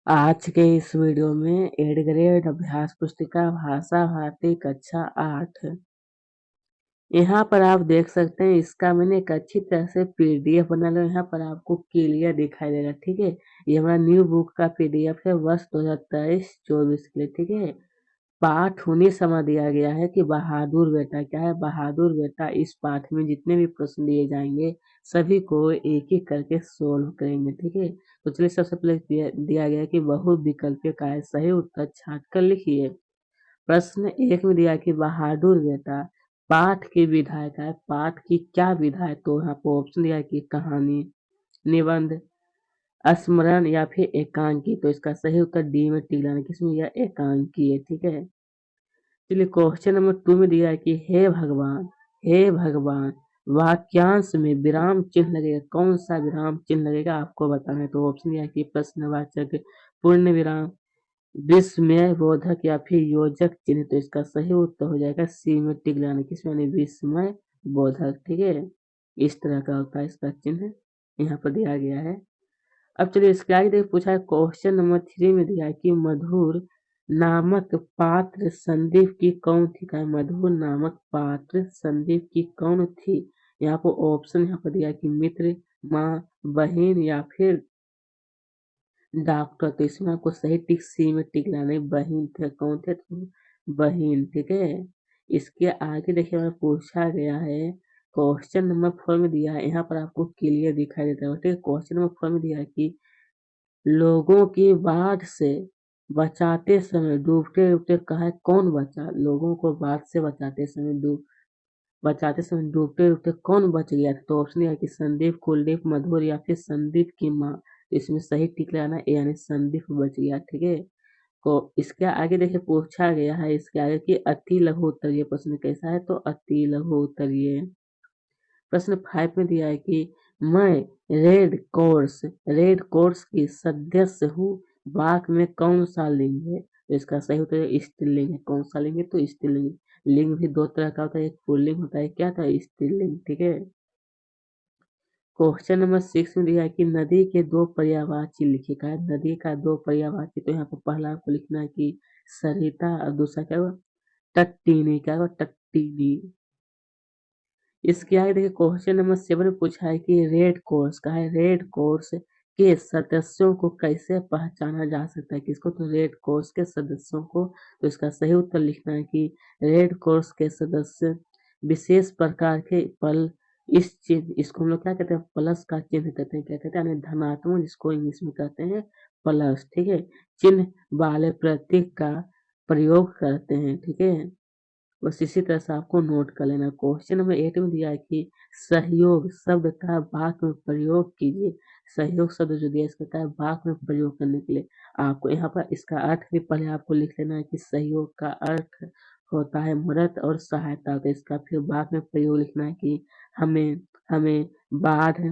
आज के इस वीडियो में 8th ग्रेड अभ्यास पुस्तिका भाषा भारती कक्षा 8 यहाँ पर आप देख सकते हैं इसका मैंने एक अच्छी तरह से पीडीएफ बना लिया। यहाँ पर आपको क्लियर दिखाई दे रहा है, ठीक है। ये हमारा न्यू बुक का पीडीएफ है वर्ष 2023-24 के लिए, ठीक है। पाठ उन्हें समझ दिया गया है कि बहादुर बेटा क्या है। बहादुर बेटा इस पाठ में जितने भी प्रश्न दिए जाएंगे सभी को एक एक करके सोल्व करेंगे, ठीक है। तो चलिए सबसे पहले दिया गया है कि बहुविकल्पीय का है, सही उत्तर छांट कर लिखिए। प्रश्न 1 में दिया कि बहादुर बेटा पाठ की विधा क्या है। पाठ की क्या विधा है, तो यहाँ पर ऑप्शन दिया है कि कहानी, निबंध, स्मरण या फिर एकांकी। तो इसका सही उत्तर डी में टिक लाना, किसमें यह एकांकी है, ठीक है। चलिए क्वेश्चन नंबर 2 में दिया है कि हे भगवान वाक्यांश में विराम चिन्ह लगेगा, कौन सा विराम चिन्ह लगेगा आपको बताना है। तो ऑप्शन दिया है कि प्रश्नवाचक, पूर्ण विराम, विस्मय बोधक या फिर योजक चिन्ह। तो इसका सही उत्तर हो जाएगा सी में टिक लगाना, किसमें यानी विस्मय बोधक, ठीक है। इस तरह का होता है इसका चिन्ह, यहाँ पर दिया गया है। अब चलिए इसके आगे देखिए पूछा है क्वेश्चन नंबर 3 में दिया है कि मधुर नामक पात्र संदीप की कौन थी। का मधुर नामक पात्र संदीप की कौन थी। यहाँ पर ऑप्शन यहाँ पर दिया है कि मित्र, माँ, बहन या फिर डॉक्टर। तो इसमें आपको सही टिक सी में टिक लाना है, बहन थे, कौन थे, तो बहन, ठीक है। इसके आगे देखिए हमें पूछा गया है क्वेश्चन नंबर 4 में दिया है, यहाँ पर आपको क्लियर दिखाई देता है, ठीक है। क्वेश्चन नंबर 4 में दिया है कि लोगों की बाढ़ से बचाते समय डूबते डूबते कहा है कौन बचा। लोगों को बाढ़ से बचाते समय डूबते डूबते कौन बच गया था। तो ऑप्शन है कि संदीप, कुलदीप, मधुर या फिर संदीप की माँ। तो इसमें सही टिक लगाना है यानी संदीप बच गया, ठीक है। तो इसके आगे देखिए पूछा गया है इसके आगे कि अति लघु उत्तरीय प्रश्न कैसा है। तो अति लघु उत्तरीय प्रश्न 5 में दिया है कि मैं रेड कोर्स की सदस्य हूँ, वाक में कौन सा लिंग है। तो इसका सही उत्तर स्त्रीलिंग है। कौन सा लिंग है, तो स्त्रीलिंग। लिंग भी दो तरह का होता है, एक पुल्लिंग होता है, क्या था, स्त्रीलिंग, ठीक है। क्वेश्चन नंबर 6 में दिया है कि नदी के दो पर्यायवाची लिखिए। का है नदी का दो पर्यायवाची। तो यहाँ पर पहला आपको लिखना है कि सरिता और दूसरा क्या हुआ, टट्टीनी। क्या हुआ, टट्टीनी। इसके आगे देखिए क्वेश्चन नंबर 7 में पूछा है कि रेड कोर्स का है, रेड कोर्स के सदस्यों को कैसे पहचाना जा सकता है। किसको, तो रेड कोर्स के सदस्यों को। तो इसका सही उत्तर लिखना है कि रेड कोर्स के सदस्य विशेष प्रकार के पल, इस चिन्ह, इसको हम लोग क्या कहते हैं, प्लस का चिन्ह कहते हैं। क्या कहते हैं, यानी धनात्मक, जिसको इंग्लिश में कहते हैं प्लस, ठीक है, चिन्ह वाले प्रतीक का प्रयोग करते हैं, ठीक है। बस इसी तरह से आपको नोट कर लेना। क्वेश्चन नंबर 8 में दिया है कि सहयोग शब्द का वाक्य में प्रयोग कीजिए। सहयोग शब्द जो दिया है इसका क्या है, वाक्य में प्रयोग करने के लिए आपको यहाँ पर इसका अर्थ भी पहले आपको लिख लेना है कि सहयोग का अर्थ होता है मदद और सहायता। तो इसका फिर वाक्य में प्रयोग लिखना है कि हमें हमें बाढ़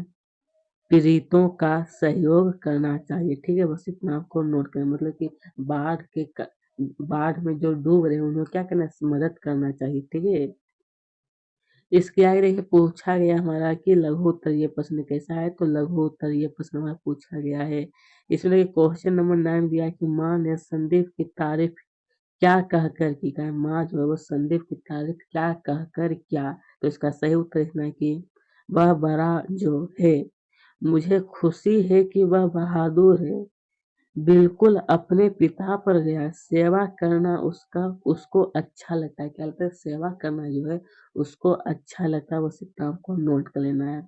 पीड़ितों का सहयोग करना चाहिए, ठीक है। बस इतना आपको नोट करना, मतलब कि बाढ़ में जो डूब रहे हैं उन्हें क्या करना, मदद करना चाहिए, ठीक है। इसके आगे देखिए पूछा गया हमारा कि लघु उत्तरीय प्रश्न कैसा है। तो लघु उत्तरीय प्रश्न हमारा पूछा गया है। इसमें देखिए क्वेश्चन नंबर 9 दिया है कि माँ ने संदीप की तारीफ क्या कहकर की। का माँ जो है वो संदीप की तारीफ क्या कहकर क्या। तो इसका सही उत्तर लिखना है कि वह बड़ा जो है, मुझे खुशी है कि वह बहादुर है, बिल्कुल अपने पिता पर गया, सेवा करना उसको अच्छा लगता है। क्या लगता है, सेवा करना जो है उसको अच्छा लगता है। बस इतना आपको नोट कर लेना है।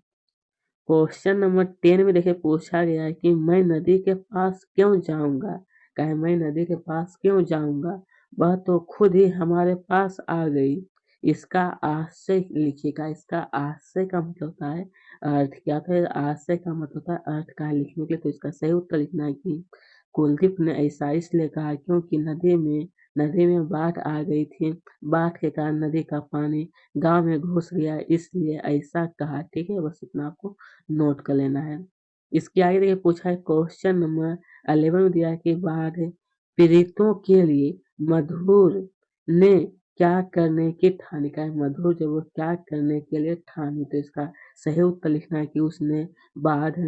क्वेश्चन नंबर 10 में देखिए पूछा गया है कि मैं नदी के पास क्यों जाऊंगा। कहे मैं नदी के पास क्यों जाऊंगा, वह तो खुद ही हमारे पास आ गई। इसका आशय लिखिएगा। इसका आशय का मतलब होता है अर्थ। क्या होता है, आशय का मतलब होता है अर्थ का लिखने के लिए। तो इसका सही उत्तर लिखना है कि कुलदीप ने ऐसा इसलिए कहा क्योंकि नदी में बाढ़ आ गई थी। बाढ़ के कारण नदी का पानी गांव में घुस गया, इसलिए ऐसा कहा, ठीक है। बस इतना आपको नोट कर लेना है। इसके आगे देखिए पूछा है क्वेश्चन नंबर 11 में दिया है कि बाढ़ पीड़ितों के लिए मधुर ने क्या करने की ठानी। का है मधुर जब वो क्या करने के लिए ठानी। तो इसका सही उत्तर लिखना है कि उसने बाढ़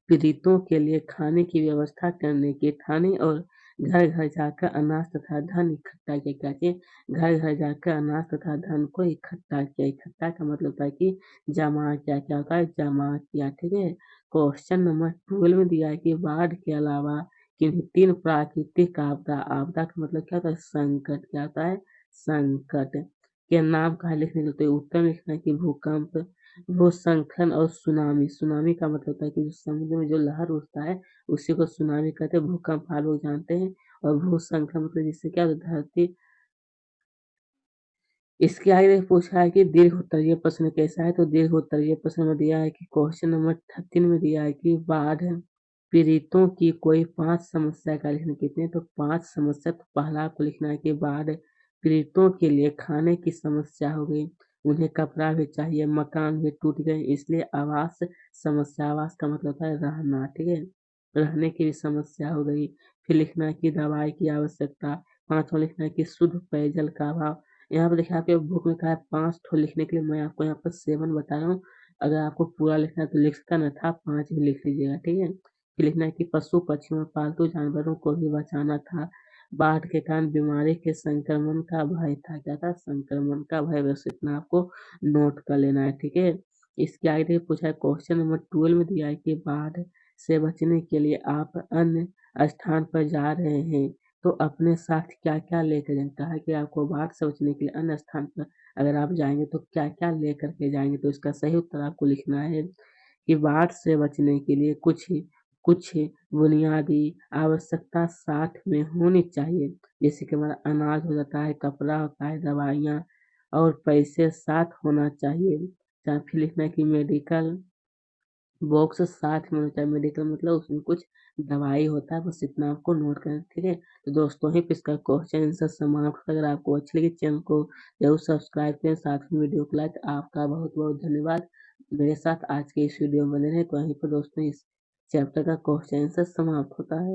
पीड़ितों के लिए खाने की व्यवस्था करने के ठाने और घर घर जाकर अनाज तथा धन इकट्ठा किया। क्या किए? घर घर जाकर अनाज तथा धन को इकट्ठा किया। इकट्ठा का मतलब होता है कि जमा किया। क्या होता है? जमा किया। ठीक है। क्वेश्चन नंबर 12 में दिया है कि बाढ़ के अलावा किन्हीं 3 प्राकृतिक आपदा, आपदा का मतलब क्या होता है? संकट। क्या होता है? संकट के नाम कहाँ लिखने के लिए? उत्तर में लिखना है कि भूकंप, भूस्खलन और सुनामी। सुनामी का मतलब होता है कि जो समुद्र में जो लहर उठता है उसी को सुनामी कहते हैं। भूकंप आप लोग जानते हैं। और भूस्खलन मतलब जिससे क्या होता है? धरती। इसके आगे पूछा है कि दीर्घ उत्तरीय प्रश्न कैसा है? तो दीर्घ उत्तरीय प्रश्न में दिया है कि क्वेश्चन नंबर 13 में दिया है कि बाढ़ पीड़ितों की कोई 5 समस्या का लिखना। कितने? तो 5 समस्या। तो पहला आपको लिखना है कि बाढ़ पीड़ितों के लिए खाने की समस्या हो गई, उन्हें कपड़ा भी चाहिए, मकान भी टूट गए, इसलिए आवास समस्या। आवास का मतलब होता है रहना। ठीक है। रहने की भी समस्या हो गई। फिर लिखना है कि दवाई की आवश्यकता। पांचवा लिखना है कि शुद्ध पेयजल का अभाव। यहाँ पे देखिए आपके बुक में कहा है 5 ठो लिखने के लिए, मैं आपको यहाँ पर 7 बता रहा हूँ। अगर आपको पूरा लिखना है तो लिख सकता, न था 5 भी लिख लीजिएगा। ठीक है। फिर लिखना है कि पशु पक्षियों और पालतू जानवरों को भी बचाना था। बाढ़ के कारण बीमारी के संक्रमण का भय था। क्या था? संक्रमण का भय। बस इतना आपको नोट कर लेना है। ठीक है। इसके आगे देखिए पूछा है क्वेश्चन नंबर 12 में दिया है कि बाढ़ से बचने के लिए आप अन्य स्थान पर जा रहे हैं तो अपने साथ क्या क्या लेकर जाएं। कहा है कि आपको बाढ़ से बचने के लिए अन्य स्थान पर अगर आप जाएंगे तो क्या क्या लेकर के जाएंगे। तो इसका सही उत्तर आपको लिखना है कि बाढ़ से बचने के लिए कुछ कुछ बुनियादी आवश्यकता साथ में होनी चाहिए। जैसे कि हमारा अनाज हो जाता है, कपड़ा होता है, दवाइयाँ और पैसे साथ होना चाहिए। या फिर लिखना है कि मेडिकल बॉक्स साथ में होना चाहिए। मेडिकल मतलब उसमें कुछ दवाई होता है। बस इतना आपको नोट करना है। ठीक है। तो दोस्तों ही इसका क्वेश्चन आंसर समाप्त। अगर आपको अच्छी लगी चैनल को जरूर सब्सक्राइब करें, साथ में वीडियो को लाइक। आपका बहुत बहुत धन्यवाद। मेरे साथ आज के इस वीडियो में बने रहे। तो वहीं पर दोस्तों इस चैप्टर का क्वेश्चन आंसर समाप्त होता है।